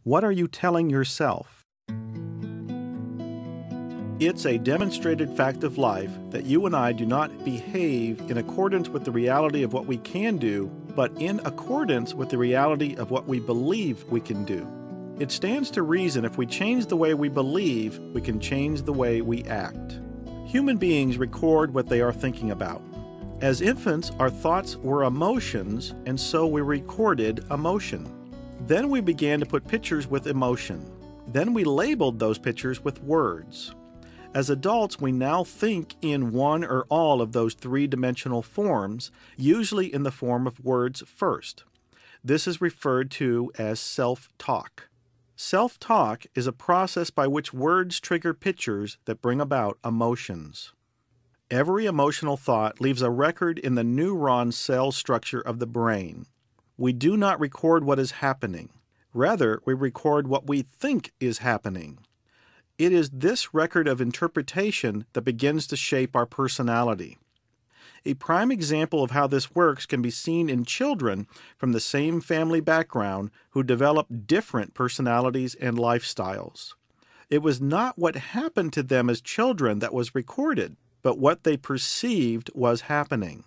What are you telling yourself? It's a demonstrated fact of life that you and I do not behave in accordance with the reality of what we can do, but in accordance with the reality of what we believe we can do. It stands to reason if we change the way we believe, we can change the way we act. Human beings record what they are thinking about. As infants, our thoughts were emotions, and so we recorded emotion. Then we began to put pictures with emotion. Then we labeled those pictures with words. As adults, we now think in one or all of those three-dimensional forms, usually in the form of words first. This is referred to as self-talk. Self-talk is a process by which words trigger pictures that bring about emotions. Every emotional thought leaves a record in the neuron cell structure of the brain. We do not record what is happening. Rather, we record what we think is happening. It is this record of interpretation that begins to shape our personality. A prime example of how this works can be seen in children from the same family background who develop different personalities and lifestyles. It was not what happened to them as children that was recorded, but what they perceived was happening.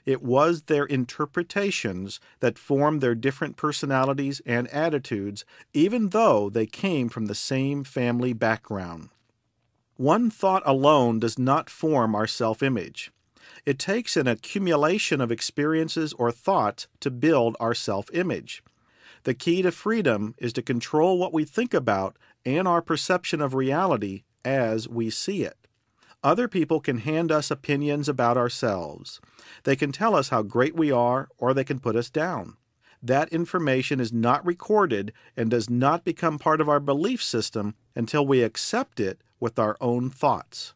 It was their interpretations that formed their different personalities and attitudes, even though they came from the same family background. One thought alone does not form our self-image. It takes an accumulation of experiences or thoughts to build our self-image. The key to freedom is to control what we think about and our perception of reality as we see it. Other people can hand us opinions about ourselves. They can tell us how great we are, or they can put us down. That information is not recorded and does not become part of our belief system until we accept it with our own thoughts.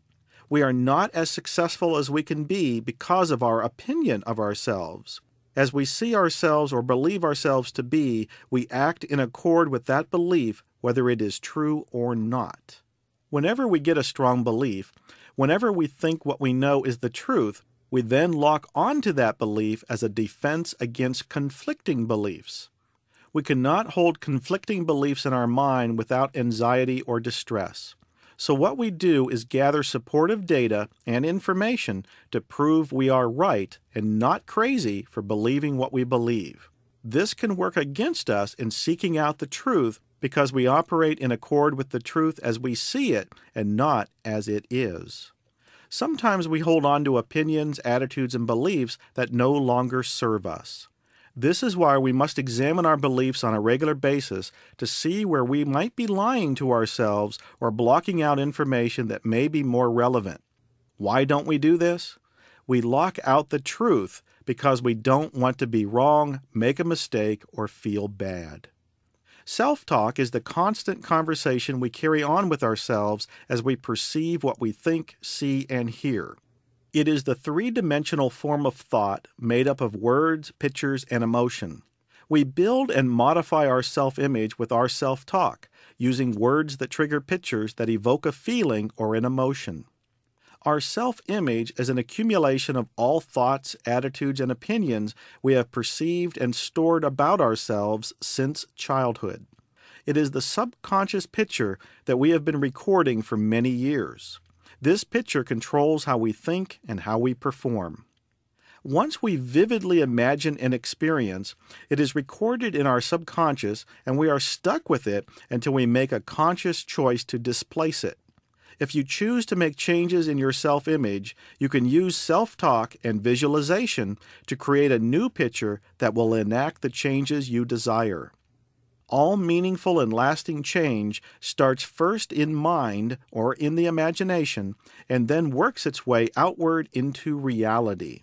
We are not as successful as we can be because of our opinion of ourselves. As we see ourselves or believe ourselves to be, we act in accord with that belief, whether it is true or not. Whenever we get a strong belief, whenever we think what we know is the truth, we then lock onto that belief as a defense against conflicting beliefs. We cannot hold conflicting beliefs in our mind without anxiety or distress. So what we do is gather supportive data and information to prove we are right and not crazy for believing what we believe. This can work against us in seeking out the truth because we operate in accord with the truth as we see it and not as it is. Sometimes we hold on to opinions, attitudes, and beliefs that no longer serve us. This is why we must examine our beliefs on a regular basis to see where we might be lying to ourselves or blocking out information that may be more relevant. Why don't we do this? We lock out the truth because we don't want to be wrong, make a mistake, or feel bad. Self-talk is the constant conversation we carry on with ourselves as we perceive what we think, see, and hear. It is the three-dimensional form of thought made up of words, pictures, and emotion. We build and modify our self-image with our self-talk, using words that trigger pictures that evoke a feeling or an emotion. Our self-image is an accumulation of all thoughts, attitudes, and opinions we have perceived and stored about ourselves since childhood. It is the subconscious picture that we have been recording for many years. This picture controls how we think and how we perform. Once we vividly imagine an experience, it is recorded in our subconscious and we are stuck with it until we make a conscious choice to displace it. If you choose to make changes in your self-image, you can use self-talk and visualization to create a new picture that will enact the changes you desire. All meaningful and lasting change starts first in mind or in the imagination and then works its way outward into reality.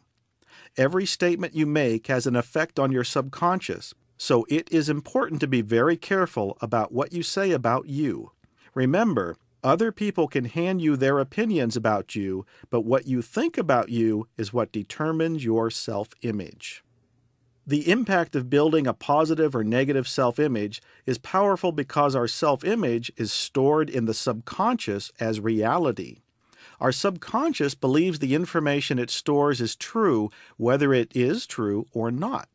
Every statement you make has an effect on your subconscious, so it is important to be very careful about what you say about you. Remember, other people can hand you their opinions about you, but what you think about you is what determines your self-image. The impact of building a positive or negative self-image is powerful because our self-image is stored in the subconscious as reality. Our subconscious believes the information it stores is true, whether it is true or not.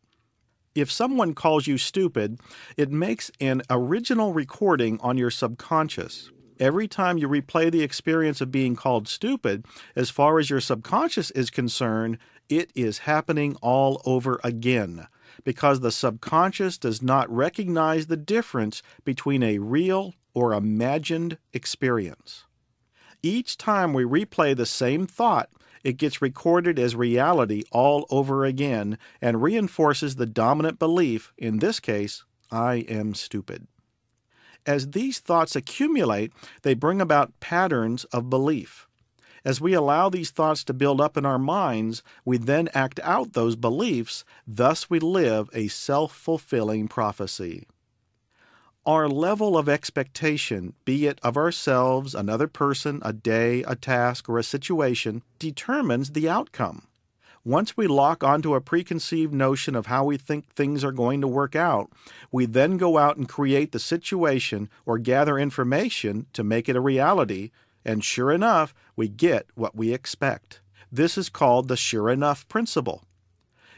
If someone calls you stupid, it makes an original recording on your subconscious. Every time you replay the experience of being called stupid, as far as your subconscious is concerned, it is happening all over again, because the subconscious does not recognize the difference between a real or imagined experience. Each time we replay the same thought, it gets recorded as reality all over again and reinforces the dominant belief, in this case, I am stupid. As these thoughts accumulate, they bring about patterns of belief. As we allow these thoughts to build up in our minds, we then act out those beliefs, thus we live a self-fulfilling prophecy. Our level of expectation, be it of ourselves, another person, a day, a task, or a situation, determines the outcome. Once we lock onto a preconceived notion of how we think things are going to work out, we then go out and create the situation or gather information to make it a reality, and sure enough, we get what we expect. This is called the sure enough principle.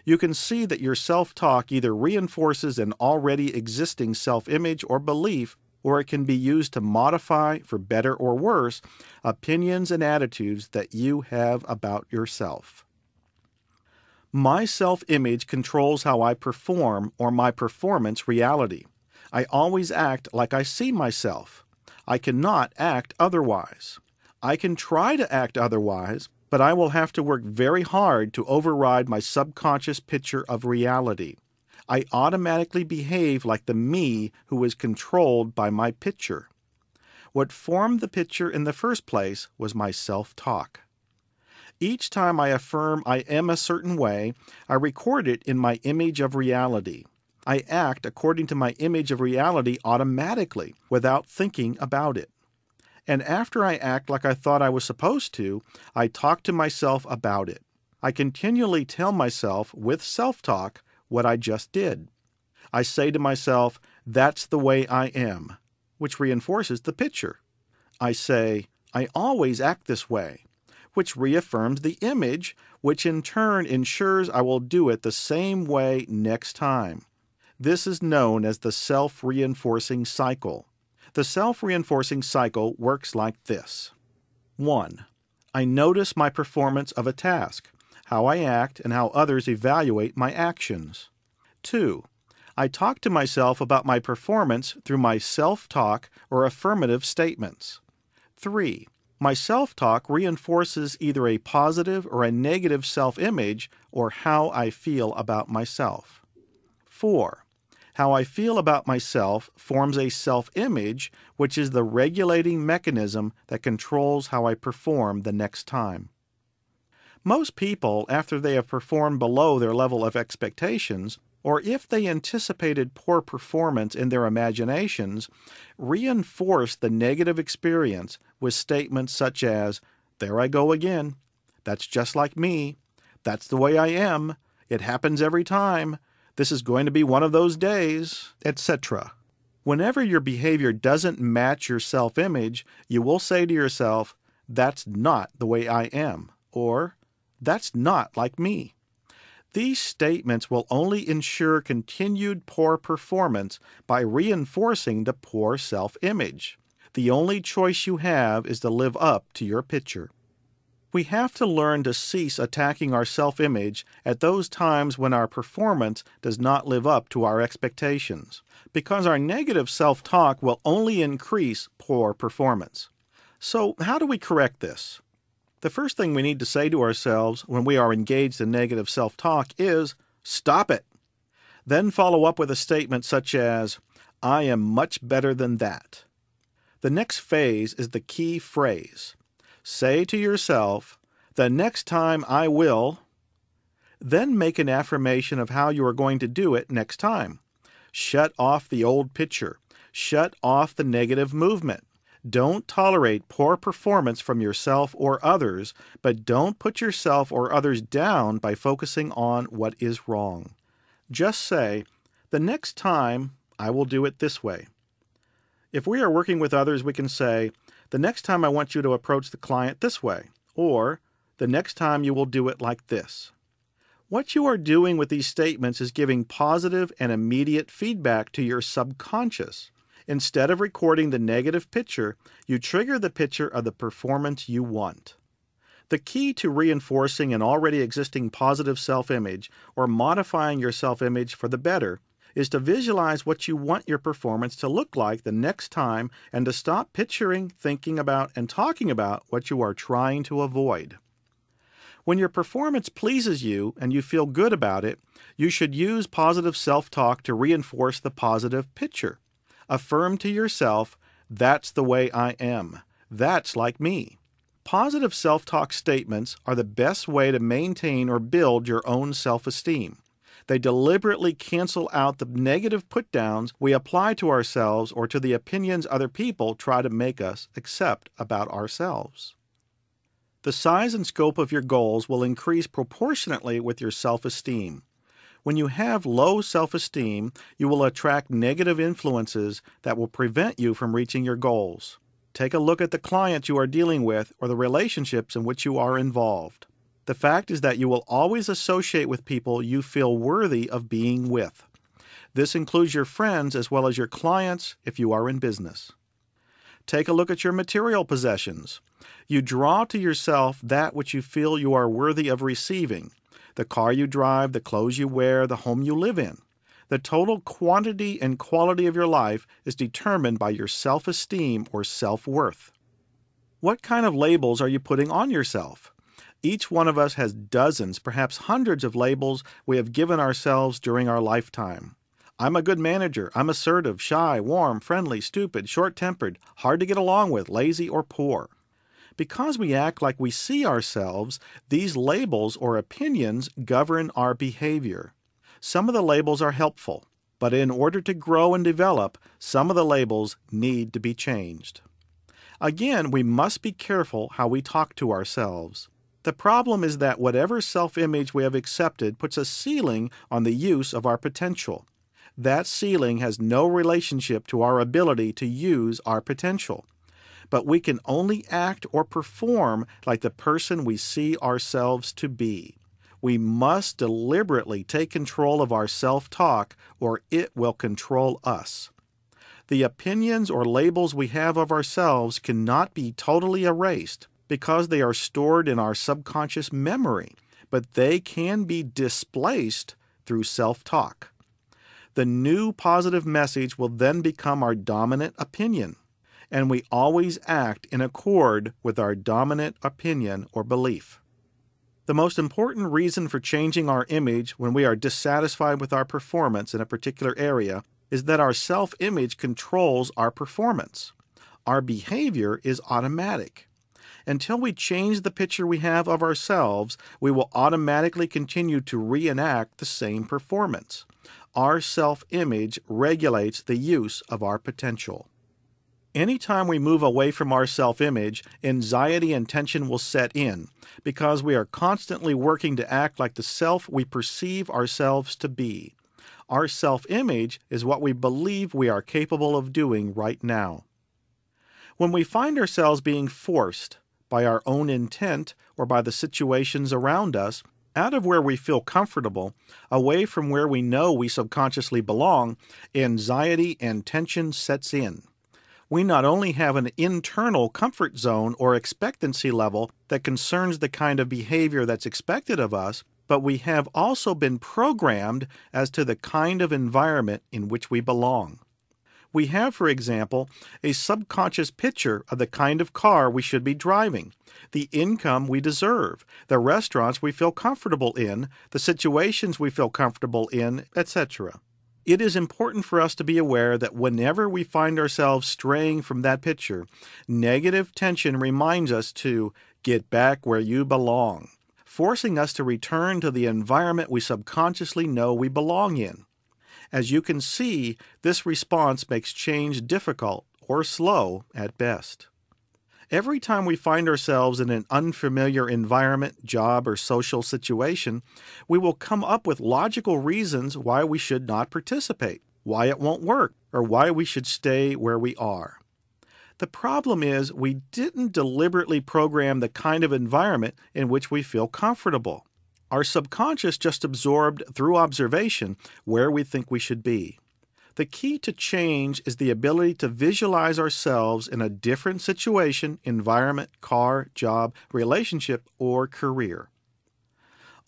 You can see that your self-talk either reinforces an already existing self-image or belief, or it can be used to modify, for better or worse, opinions and attitudes that you have about yourself. My self-image controls how I perform or my performance reality. I always act like I see myself. I cannot act otherwise. I can try to act otherwise, but I will have to work very hard to override my subconscious picture of reality. I automatically behave like the me who is controlled by my picture. What formed the picture in the first place was my self-talk. Each time I affirm I am a certain way, I record it in my image of reality. I act according to my image of reality automatically, without thinking about it. And after I act like I thought I was supposed to, I talk to myself about it. I continually tell myself, with self-talk, what I just did. I say to myself, that's the way I am, which reinforces the picture. I say, I always act this way, which reaffirms the image, which in turn ensures I will do it the same way next time. This is known as the self-reinforcing cycle. The self-reinforcing cycle works like this. 1. I notice my performance of a task, how I act, and how others evaluate my actions. 2. I talk to myself about my performance through my self-talk or affirmative statements. 3. My self-talk reinforces either a positive or a negative self-image or how I feel about myself. 4. How I feel about myself forms a self-image, which is the regulating mechanism that controls how I perform the next time. Most people, after they have performed below their level of expectations, or if they anticipated poor performance in their imaginations, reinforce the negative experience with statements such as, there I go again, that's just like me, that's the way I am, it happens every time, this is going to be one of those days, etc. Whenever your behavior doesn't match your self-image, you will say to yourself, that's not the way I am, or that's not like me. These statements will only ensure continued poor performance by reinforcing the poor self-image. The only choice you have is to live up to your picture. We have to learn to cease attacking our self-image at those times when our performance does not live up to our expectations, because our negative self-talk will only increase poor performance. So, how do we correct this? The first thing we need to say to ourselves when we are engaged in negative self-talk is, stop it. Then follow up with a statement such as, I am much better than that. The next phase is the key phrase. Say to yourself, the next time I will, then make an affirmation of how you are going to do it next time. Shut off the old picture. Shut off the negative movement. Don't tolerate poor performance from yourself or others, but don't put yourself or others down by focusing on what is wrong. Just say, the next time I will do it this way. If we are working with others, we can say, the next time I want you to approach the client this way, or the next time you will do it like this. What you are doing with these statements is giving positive and immediate feedback to your subconscious. Instead of recording the negative picture, you trigger the picture of the performance you want. The key to reinforcing an already existing positive self-image or modifying your self-image for the better is to visualize what you want your performance to look like the next time and to stop picturing, thinking about, and talking about what you are trying to avoid. When your performance pleases you and you feel good about it, you should use positive self-talk to reinforce the positive picture. Affirm to yourself, "That's the way I am. That's like me." Positive self-talk statements are the best way to maintain or build your own self-esteem. They deliberately cancel out the negative put-downs we apply to ourselves or to the opinions other people try to make us accept about ourselves. The size and scope of your goals will increase proportionately with your self-esteem. When you have low self-esteem, you will attract negative influences that will prevent you from reaching your goals. Take a look at the clients you are dealing with or the relationships in which you are involved. The fact is that you will always associate with people you feel worthy of being with. This includes your friends as well as your clients if you are in business. Take a look at your material possessions. You draw to yourself that which you feel you are worthy of receiving. The car you drive, the clothes you wear, the home you live in. The total quantity and quality of your life is determined by your self-esteem or self-worth. What kind of labels are you putting on yourself? Each one of us has dozens, perhaps hundreds of labels we have given ourselves during our lifetime. I'm a good manager. I'm assertive, shy, warm, friendly, stupid, short-tempered, hard to get along with, lazy, or poor. Because we act like we see ourselves, these labels or opinions govern our behavior. Some of the labels are helpful, but in order to grow and develop, some of the labels need to be changed. Again, we must be careful how we talk to ourselves. The problem is that whatever self-image we have accepted puts a ceiling on the use of our potential. That ceiling has no relationship to our ability to use our potential. But we can only act or perform like the person we see ourselves to be. We must deliberately take control of our self-talk, or it will control us. The opinions or labels we have of ourselves cannot be totally erased because they are stored in our subconscious memory, but they can be displaced through self-talk. The new positive message will then become our dominant opinion, and we always act in accord with our dominant opinion or belief. The most important reason for changing our image when we are dissatisfied with our performance in a particular area is that our self-image controls our performance. Our behavior is automatic. Until we change the picture we have of ourselves, we will automatically continue to reenact the same performance. Our self-image regulates the use of our potential. Anytime we move away from our self-image, anxiety and tension will set in because we are constantly working to act like the self we perceive ourselves to be. Our self-image is what we believe we are capable of doing right now. When we find ourselves being forced by our own intent or by the situations around us, out of where we feel comfortable, away from where we know we subconsciously belong, anxiety and tension sets in. We not only have an internal comfort zone or expectancy level that concerns the kind of behavior that's expected of us, but we have also been programmed as to the kind of environment in which we belong. We have, for example, a subconscious picture of the kind of car we should be driving, the income we deserve, the restaurants we feel comfortable in, the situations we feel comfortable in, etc. It is important for us to be aware that whenever we find ourselves straying from that picture, negative tension reminds us to get back where you belong, forcing us to return to the environment we subconsciously know we belong in. As you can see, this response makes change difficult or slow at best. Every time we find ourselves in an unfamiliar environment, job, or social situation, we will come up with logical reasons why we should not participate, why it won't work, or why we should stay where we are. The problem is we didn't deliberately program the kind of environment in which we feel comfortable. Our subconscious just absorbed through observation where we think we should be. The key to change is the ability to visualize ourselves in a different situation, environment, car, job, relationship, or career.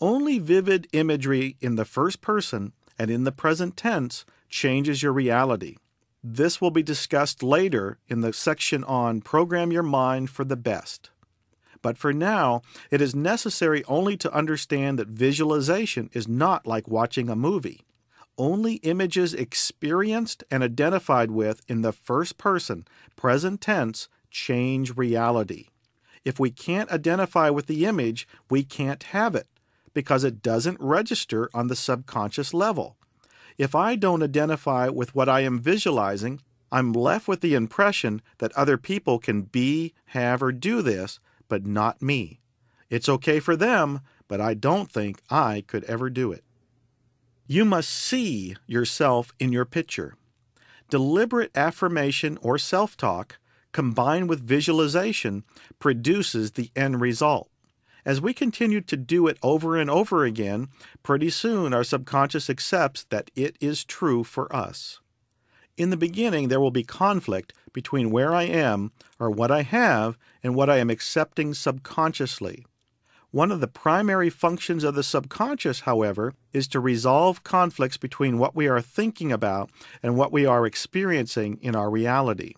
Only vivid imagery in the first person and in the present tense changes your reality. This will be discussed later in the section on Program Your Mind for the Best. But for now, it is necessary only to understand that visualization is not like watching a movie. Only images experienced and identified with in the first person, present tense, change reality. If we can't identify with the image, we can't have it, because it doesn't register on the subconscious level. If I don't identify with what I am visualizing, I'm left with the impression that other people can be, have, or do this, but not me. It's okay for them, but I don't think I could ever do it. You must see yourself in your picture. Deliberate affirmation or self-talk, combined with visualization, produces the end result. As we continue to do it over and over again, pretty soon our subconscious accepts that it is true for us. In the beginning, there will be conflict between where I am, or what I have, and what I am accepting subconsciously. One of the primary functions of the subconscious, however, is to resolve conflicts between what we are thinking about and what we are experiencing in our reality.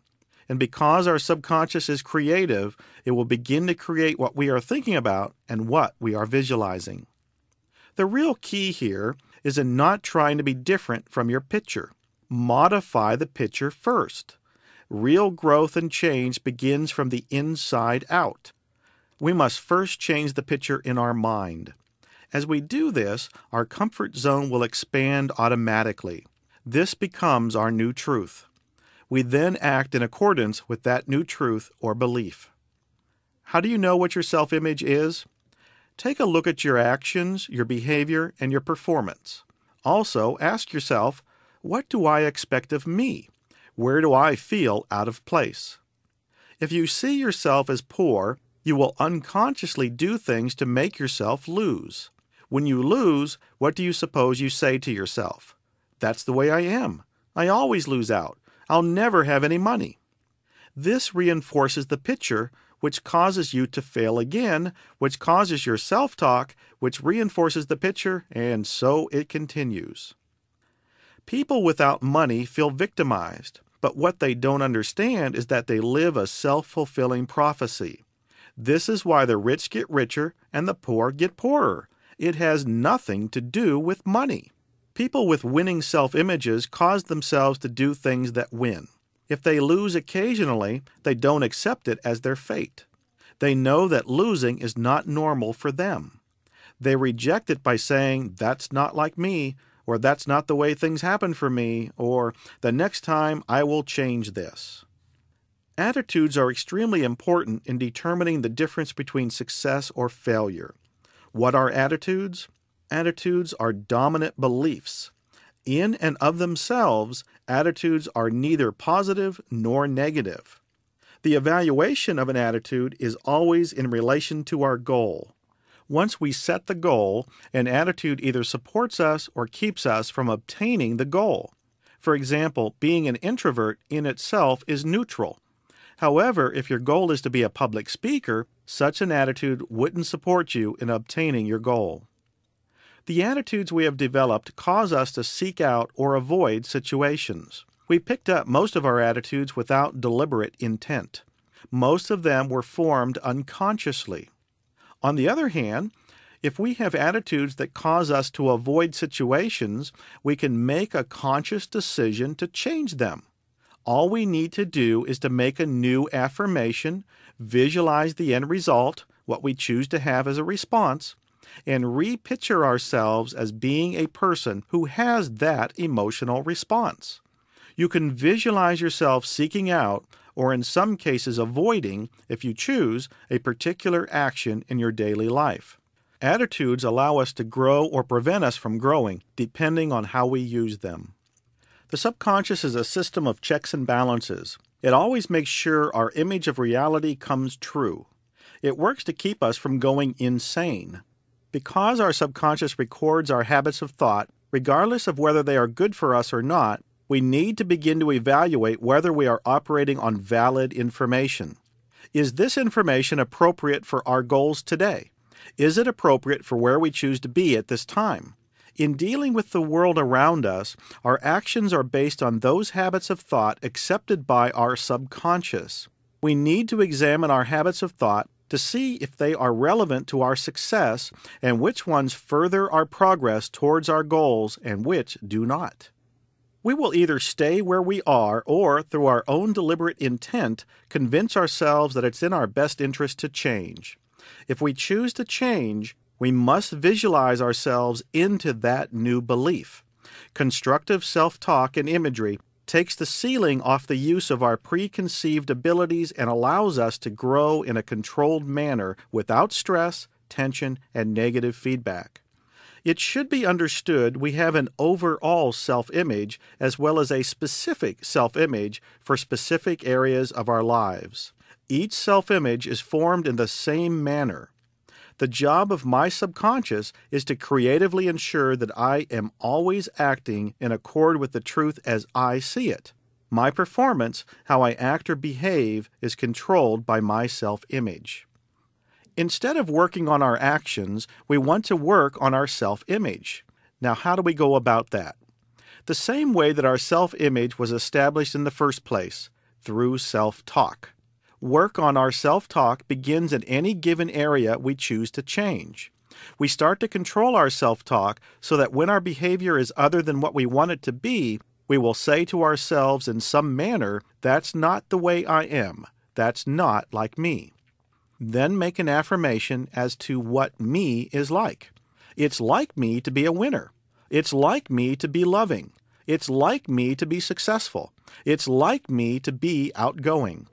And because our subconscious is creative, it will begin to create what we are thinking about and what we are visualizing. The real key here is in not trying to be different from your picture. Modify the picture first. Real growth and change begins from the inside out. We must first change the picture in our mind. As we do this, our comfort zone will expand automatically. This becomes our new truth. We then act in accordance with that new truth or belief. How do you know what your self-image is? Take a look at your actions, your behavior, and your performance. Also, ask yourself, what do I expect of me? Where do I feel out of place? If you see yourself as poor, you will unconsciously do things to make yourself lose. When you lose, what do you suppose you say to yourself? That's the way I am. I always lose out. I'll never have any money. This reinforces the picture, which causes you to fail again, which causes your self-talk, which reinforces the picture, and so it continues. People without money feel victimized, but what they don't understand is that they live a self-fulfilling prophecy. This is why the rich get richer and the poor get poorer. It has nothing to do with money. People with winning self-images cause themselves to do things that win. If they lose occasionally, they don't accept it as their fate. They know that losing is not normal for them. They reject it by saying, "That's not like me," or "That's not the way things happen for me," or "The next time I will change this." Attitudes are extremely important in determining the difference between success or failure. What are attitudes? Attitudes are dominant beliefs. In and of themselves, attitudes are neither positive nor negative. The evaluation of an attitude is always in relation to our goal. Once we set the goal, an attitude either supports us or keeps us from obtaining the goal. For example, being an introvert in itself is neutral. However, if your goal is to be a public speaker, such an attitude wouldn't support you in obtaining your goal. The attitudes we have developed cause us to seek out or avoid situations. We picked up most of our attitudes without deliberate intent. Most of them were formed unconsciously. On the other hand, if we have attitudes that cause us to avoid situations, we can make a conscious decision to change them. All we need to do is to make a new affirmation, visualize the end result, what we choose to have as a response, and repicture ourselves as being a person who has that emotional response. You can visualize yourself seeking out, or in some cases avoiding, if you choose, a particular action in your daily life. Attitudes allow us to grow or prevent us from growing, depending on how we use them. The subconscious is a system of checks and balances. It always makes sure our image of reality comes true. It works to keep us from going insane. Because our subconscious records our habits of thought, regardless of whether they are good for us or not, we need to begin to evaluate whether we are operating on valid information. Is this information appropriate for our goals today? Is it appropriate for where we choose to be at this time? In dealing with the world around us, our actions are based on those habits of thought accepted by our subconscious. We need to examine our habits of thought to see if they are relevant to our success and which ones further our progress towards our goals and which do not. We will either stay where we are or, through our own deliberate intent, convince ourselves that it's in our best interest to change. If we choose to change, we must visualize ourselves into that new belief. Constructive self-talk and imagery takes the ceiling off the use of our preconceived abilities and allows us to grow in a controlled manner without stress, tension, and negative feedback. It should be understood we have an overall self-image as well as a specific self-image for specific areas of our lives. Each self-image is formed in the same manner. The job of my subconscious is to creatively ensure that I am always acting in accord with the truth as I see it. My performance, how I act or behave, is controlled by my self-image. Instead of working on our actions, we want to work on our self-image. Now, how do we go about that? The same way that our self-image was established in the first place, through self-talk. Work on our self-talk begins in any given area we choose to change. We start to control our self-talk so that when our behavior is other than what we want it to be, we will say to ourselves in some manner, "That's not the way I am. That's not like me." Then make an affirmation as to what me is like. It's like me to be a winner. It's like me to be loving. It's like me to be successful. It's like me to be outgoing.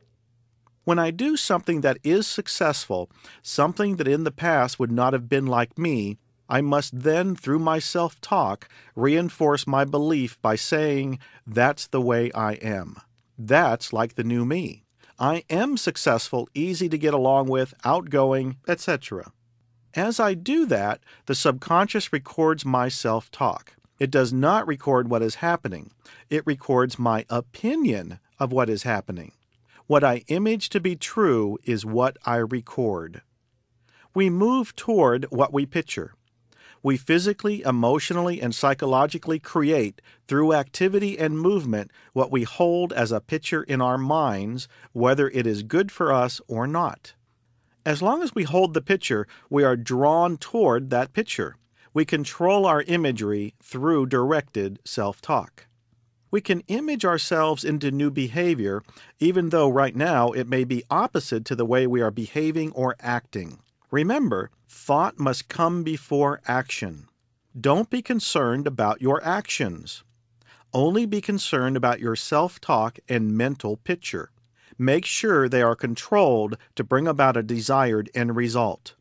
When I do something that is successful, something that in the past would not have been like me, I must then, through my self-talk, reinforce my belief by saying, "That's the way I am. That's like the new me. I am successful, easy to get along with, outgoing, etc." As I do that, the subconscious records my self-talk. It does not record what is happening. It records my opinion of what is happening. What I image to be true is what I record. We move toward what we picture. We physically, emotionally, and psychologically create, through activity and movement, what we hold as a picture in our minds, whether it is good for us or not. As long as we hold the picture, we are drawn toward that picture. We control our imagery through directed self-talk. We can image ourselves into new behavior, even though right now it may be opposite to the way we are behaving or acting. Remember, thought must come before action. Don't be concerned about your actions. Only be concerned about your self-talk and mental picture. Make sure they are controlled to bring about a desired end result.